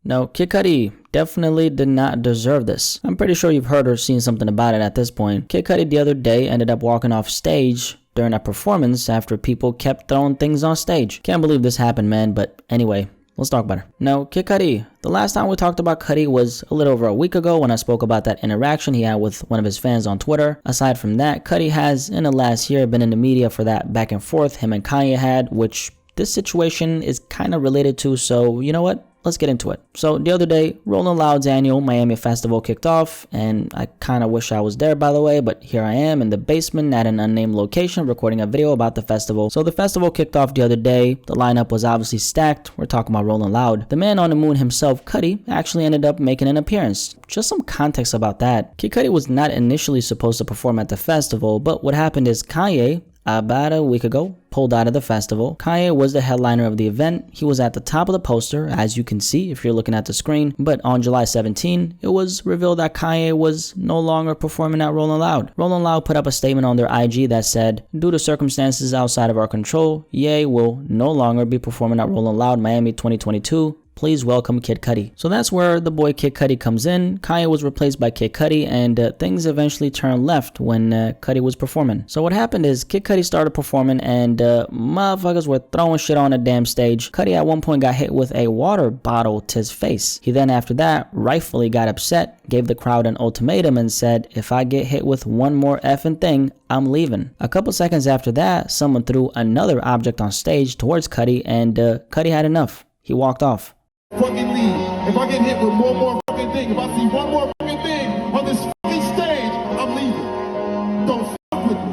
No, Kid Cudi definitely did not deserve this. I'm pretty sure you've heard or seen something about it at this point. Kid Cudi the other day ended up walking off stage during a performance after people kept throwing things on stage. Can't believe this happened, man, but anyway, let's talk about it. Now, Kid Cudi. The last time we talked about Cudi was a little over a week ago when I spoke about that interaction he had with one of his fans on Twitter. Aside from that, Cudi has, in the last year, been in the media for that back and forth him and Kanye had, which this situation is kind of related to, so you know what? Let's get into it. So the other day, Rollin' Loud's annual Miami festival kicked off, and I kind of wish I was there, by the way, but here I am in the basement at an unnamed location recording a video about the festival. So the festival kicked off the other day. The lineup was obviously stacked. We're talking about Rollin' Loud. The man on the moon himself, Cudi, actually ended up making an appearance. Just some context about that. Kid Cudi was not initially supposed to perform at the festival, but what happened is Kanye, about a week ago, pulled out of the festival. Kanye was the headliner of the event. He was at the top of the poster, as you can see if you're looking at the screen. But on July 17, it was revealed that Kanye was no longer performing at Rollin' Loud. Rollin' Loud put up a statement on their IG that said, "Due to circumstances outside of our control, Ye will no longer be performing at Rollin' Loud Miami 2022. Please welcome Kid Cudi." So that's where the boy Kid Cudi comes in. Kanye was replaced by Kid Cudi, and things eventually turned left when Cudi was performing. So what happened is Kid Cudi started performing, and motherfuckers were throwing shit on the damn stage. Cudi at one point got hit with a water bottle to his face. He then after that rightfully got upset, gave the crowd an ultimatum and said, "If I get hit with one more effing thing, I'm leaving." A couple seconds after that, someone threw another object on stage towards Cudi, and Cudi had enough. He walked off. Fucking leave. If I get hit with one more fucking thing, if I see one more fucking thing on this fucking stage, I'm leaving. Don't fuck with me.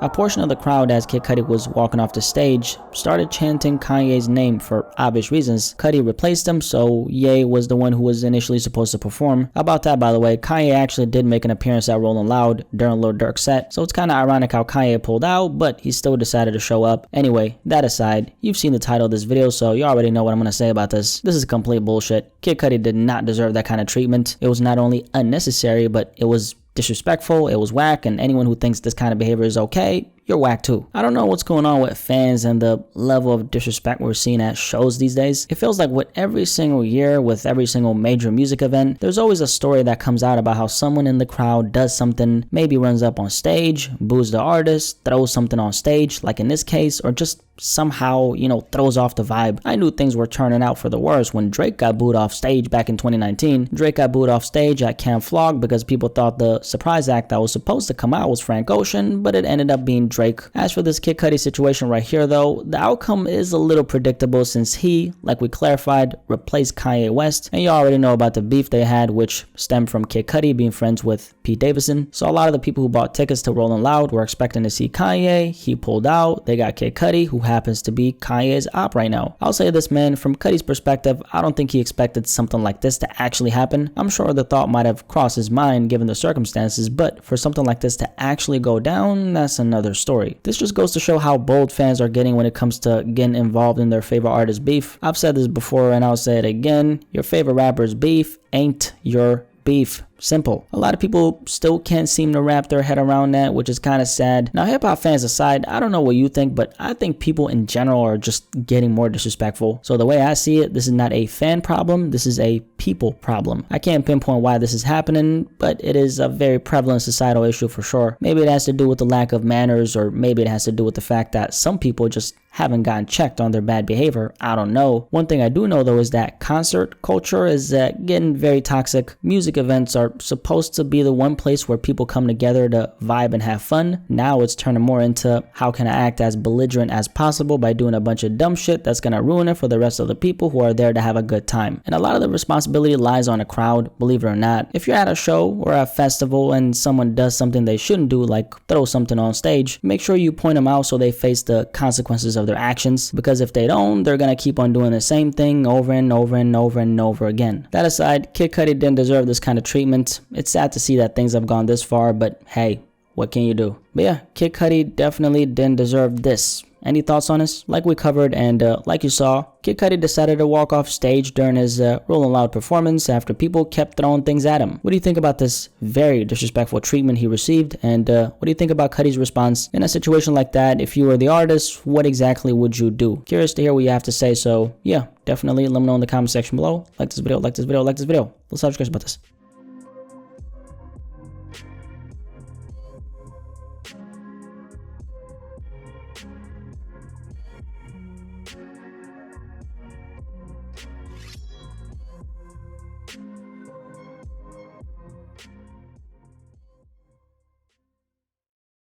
A portion of the crowd, as Kid Cudi was walking off the stage, started chanting Kanye's name for obvious reasons. Cudi replaced him, so Ye was the one who was initially supposed to perform. About that, by the way, Kanye actually did make an appearance at Rollin' Loud during Lil Durk's set, so it's kind of ironic how Kanye pulled out, but he still decided to show up. Anyway, that aside, you've seen the title of this video, so you already know what I'm going to say about this. This is complete bullshit. Kid Cudi did not deserve that kind of treatment. It was not only unnecessary, but it was disrespectful, it was whack, and anyone who thinks this kind of behavior is okay, you're whack too. I don't know what's going on with fans and the level of disrespect we're seeing at shows these days. It feels like with every single year, with every single major music event, there's always a story that comes out about how someone in the crowd does something, maybe runs up on stage, boos the artist, throws something on stage, like in this case, or just somehow, throws off the vibe. I knew things were turning out for the worse when Drake got booed off stage back in 2019. Drake got booed off stage at Camp Flog because people thought the surprise act that was supposed to come out was Frank Ocean, but it ended up being Drake. As for this Kid Cudi situation right here though, the outcome is a little predictable since he, like we clarified, replaced Kanye West, and you already know about the beef they had, which stemmed from Kid Cudi being friends with Pete Davidson. So a lot of the people who bought tickets to Rollin' Loud were expecting to see Kanye. He pulled out. They got Kid Cudi, who happens to be Kanye's op right now. I'll say this, man, from Cudi's perspective, I don't think he expected something like this to actually happen. I'm sure the thought might have crossed his mind given the circumstances, but for something like this to actually go down, that's another story. This just goes to show how bold fans are getting when it comes to getting involved in their favorite artist's beef. I've said this before and I'll say it again. Your favorite rapper's beef ain't your beef. Simple. A lot of people still can't seem to wrap their head around that, which is kind of sad. Now, hip-hop fans aside, I don't know what you think, but I think people in general are just getting more disrespectful. So the way I see it, this is not a fan problem, this is a people problem. I can't pinpoint why this is happening, but it is a very prevalent societal issue for sure. Maybe it has to do with the lack of manners, or maybe it has to do with the fact that some people just haven't gotten checked on their bad behavior. I don't know. One thing I do know though is that concert culture is getting very toxic. Music events are supposed to be the one place where people come together to vibe and have fun. Now it's turning more into how can I act as belligerent as possible by doing a bunch of dumb shit that's gonna ruin it for the rest of the people who are there to have a good time. And a lot of the responsibility lies on the crowd, believe it or not. If you're at a show or a festival and someone does something they shouldn't do, like throw something on stage, make sure you point them out so they face the consequences of their actions, because if they don't, they're gonna keep on doing the same thing over and over and over and over again. That aside, Kid Cudi didn't deserve this kind of treatment. It's sad to see that things have gone this far, but hey, what can you do? But yeah, Kid Cudi definitely didn't deserve this. Any thoughts on this? Like we covered and like you saw, Kid Cudi decided to walk off stage during his Rolling Loud performance after people kept throwing things at him. What do you think about this very disrespectful treatment he received? And what do you think about Cudi's response in a situation like that? If you were the artist, what exactly would you do? Curious to hear what you have to say, so yeah, definitely let me know in the comment section below. Like this video, like this video, like this video. Let's talk about this.